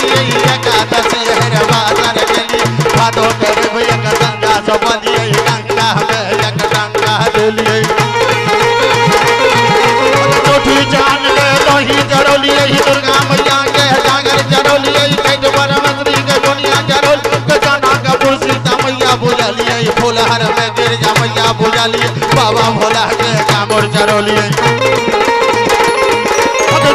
लिए एकादशी रे बाजार गेली भादो करे भैया का गंगा सो बनिए गंगा में एक गंगा ले चोटी जान के दही जरोलिए दुर्गा मैया के जागर जरोलिए कैद परमश्री के दुनिया जरोल के जाना का पुरसीता मैया बुझलिए फूलहर में गिरजा मैया बुझलिए बाबा भोला के कामर जरोलिए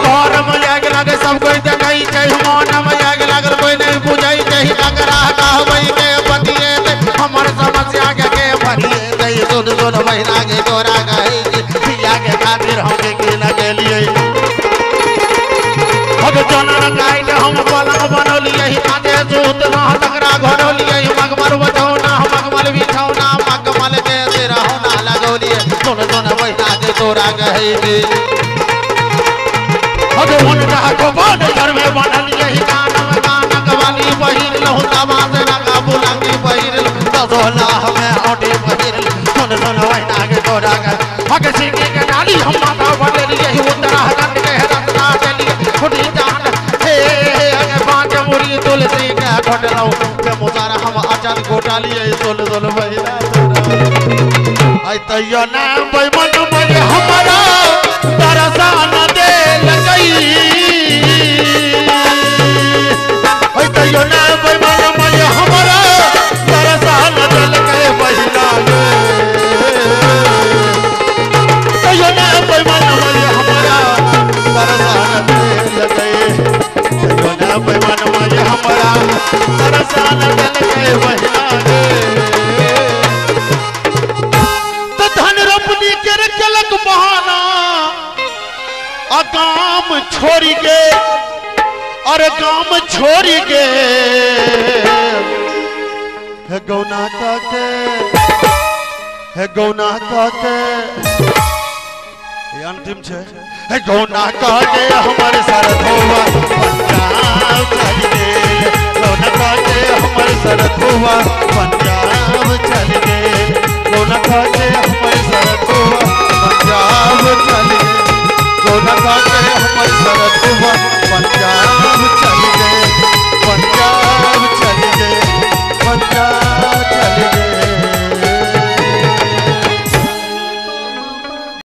घर में आग लगे सब कोई देखई चाहे मन में आग लगल कोई नहीं बुझई चाहे लगरा कहबई के पतिए हमर समस्या के भरिए दे सुन सुन महीना के तोरा गई पिया के खातिर हम के लगे लिए अब जनन गाइड हम पलंग बनलिए काजे सूत ना तकरा घरलिए मगमल बचौना मगमल बिछौना मगमल के रहना लगौलिए सुन सुन महीना के तोरा गई भगवान का गोबान घर में बनलिए गान गवाली पहिर लहु तमाम लगा बुलंदी पहिर दसोला हमें ओटी पहिर सुन सुन वैना के तोरा का भग सिंह के डाली हम माथा बदलिए उत्तराखंड के रत्ना चलिए खुटी जान हे पांच मुरी तुलसी के घटलौ के मुसारा हम अचल घोटालिए सुन सुन वैना आई तैयो ना बेमन में हमारा दरसान दे लगई ओए तैयो ना बेमन में हमारा दरसान दे लगई बहिना तैयो ना बेमन में हमारा दरसान दे लगई तैयो ना बेमन में हमारा दरसान दे लगई बहिना बहाना काम छोड़ी के अरे काम छोड़ी के है गौना के ये अंतिम छे है गौना के हमारे सर धोवा पंजाब चल गे गौना के हमारे सर धोवा पंजाब चल गे गौना के हमारे सर धोवा पंजाब चल गे गौना के हमारे सर धोवा